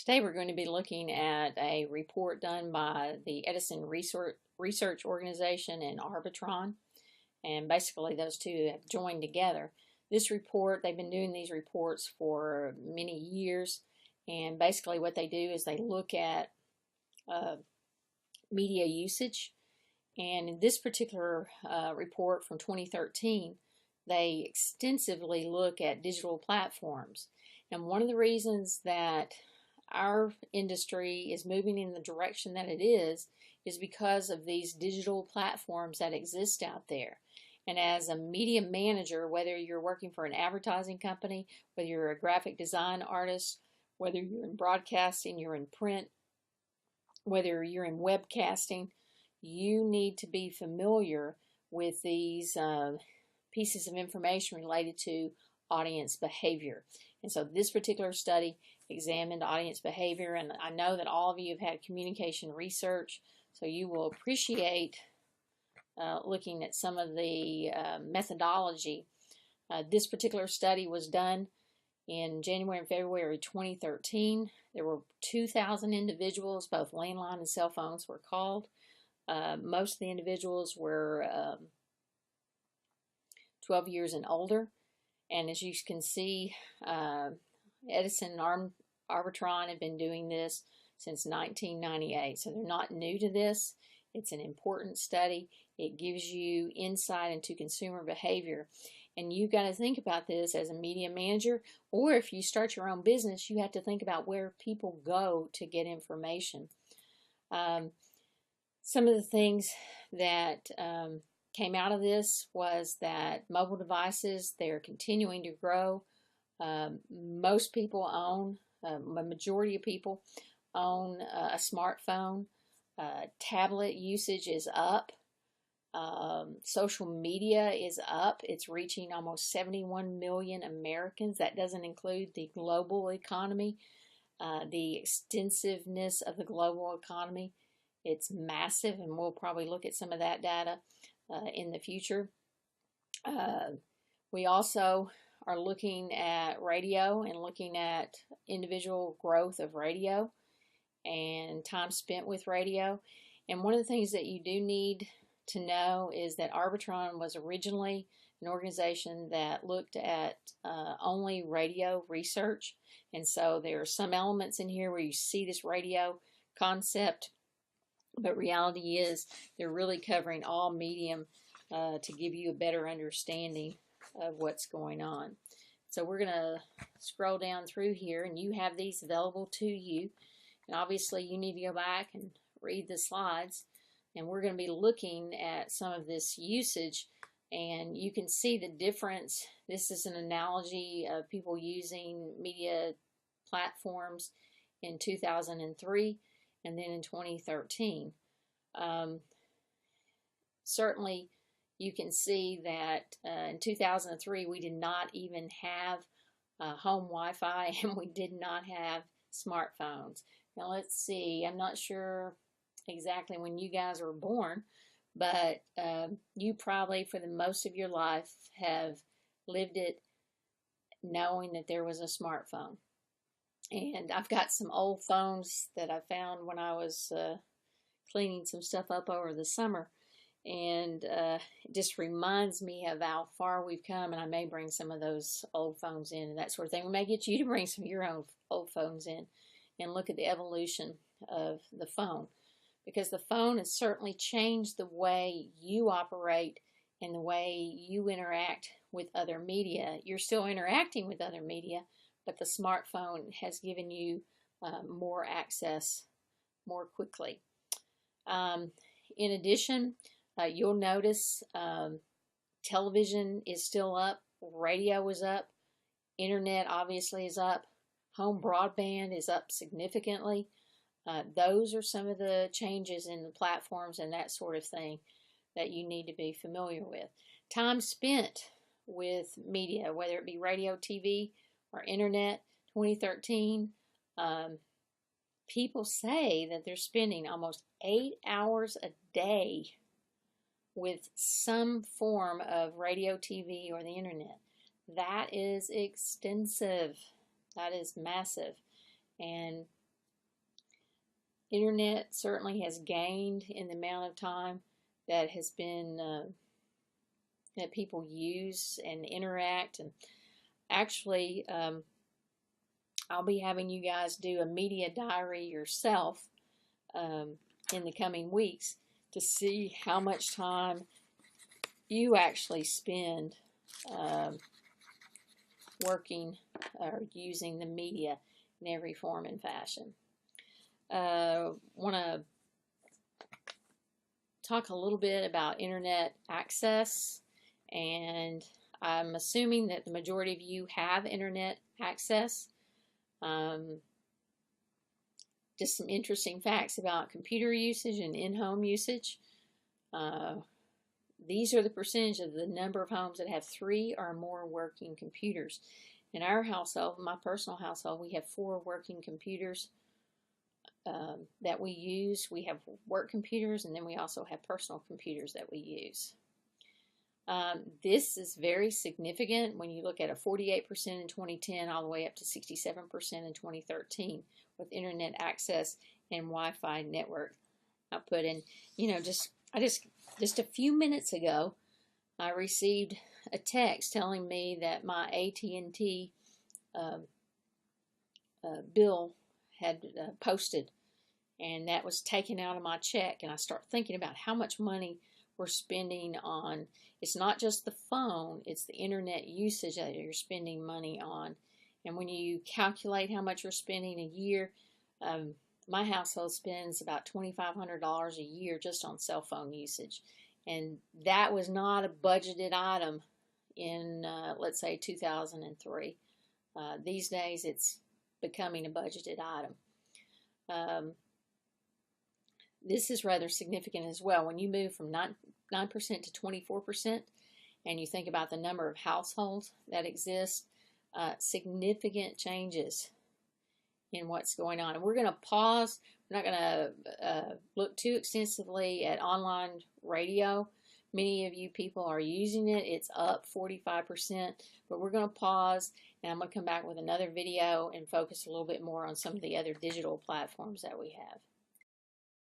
Today we're going to be looking at a report done by the Edison Research Organization and Arbitron, and basically those two have joined together. This report, they've been doing these reports for many years, and basically what they do is they look at media usage, and in this particular report from 2013, they extensively look at digital platforms. And one of the reasons that our industry is moving in the direction that it is because of these digital platforms that exist out there. And as a media manager, whether you're working for an advertising company, whether you're a graphic design artist, whether you're in broadcasting, you're in print, whether you're in webcasting, you need to be familiar with these pieces of information related to audience behavior. And so this particular study examined audience behavior, and I know that all of you have had communication research, so you will appreciate looking at some of the methodology. This particular study was done in January and February 2013. There were 2,000 individuals, both landline and cell phones were called. Most of the individuals were 12 years and older. And as you can see, Edison and Arbitron have been doing this since 1998. So they're not new to this. It's an important study. It gives you insight into consumer behavior. And you've got to think about this as a media manager, or if you start your own business, you have to think about where people go to get information. Some of the things that came out of this was that mobile devices, they're continuing to grow. Most people own, a majority of people own a smartphone. Tablet usage is up. Social media is up. It's reaching almost 71 million Americans. That doesn't include the global economy, the extensiveness of the global economy. It's massive, and we'll probably look at some of that data in the future. We also are looking at radio and looking at individual growth of radio and time spent with radio. And one of the things that you do need to know is that Arbitron was originally an organization that looked at only radio research. And so there are some elements in here where you see this radio concept, but reality is they're really covering all medium to give you a better understanding of what's going on. So we're going to scroll down through here, and you have these available to you. And obviously you need to go back and read the slides. And we're going to be looking at some of this usage, and you can see the difference. This is an analogy of people using media platforms in 2003 and then in 2013. Certainly you can see that in 2003 we did not even have home Wi-Fi, and we did not have smartphones. Now let's see, I'm not sure exactly when you guys were born, but you probably for the most of your life have lived it knowing that there was a smartphone. And I've got some old phones that I found when I was cleaning some stuff up over the summer, and it just reminds me of how far we've come. And I may bring some of those old phones in and that sort of thing. We may get you to bring some of your own old phones in and look at the evolution of the phone, because the phone has certainly changed the way you operate and the way you interact with other media. You're still interacting with other media, but the smartphone has given you more access more quickly. In addition, you'll notice television is still up, radio is up, internet obviously is up, home broadband is up significantly. Those are some of the changes in the platforms and that sort of thing that you need to be familiar with. Time spent with media, whether it be radio, TV, or internet, 2013, people say that they're spending almost 8 hours a day with some form of radio, TV, or the internet. That is extensive. That is massive. And Internet certainly has gained in the amount of time that has been that people use and interact. And actually, I'll be having you guys do a media diary yourself in the coming weeks to see how much time you actually spend working or using the media in every form and fashion. Want to talk a little bit about internet access, and I'm assuming that the majority of you have internet access. Just some interesting facts about computer usage and in-home usage. These are the percentage of the number of homes that have 3 or more working computers. In our household, my personal household, we have 4 working computers that we use. We have work computers, and then we also have personal computers that we use. This is very significant when you look at a 48% in 2010 all the way up to 67% in 2013 with internet access and Wi-Fi network output. And just a few minutes ago, I received a text telling me that my AT&T bill had posted, and that was taken out of my check. And I start thinking about how much money we're spending on. It's not just the phone, it's the internet usage that you're spending money on. And when you calculate how much you're spending a year, my household spends about $2,500 a year just on cell phone usage. And that was not a budgeted item in, let's say, 2003. These days, it's becoming a budgeted item. This is rather significant as well. When you move from 9% to 24%, and you think about the number of households that exist, significant changes in what's going on. And we're going to pause. We're not going to look too extensively at online radio. Many of you people are using it. It's up 45%, but we're going to pause, and I'm going to come back with another video and focus a little bit more on some of the other digital platforms that we have.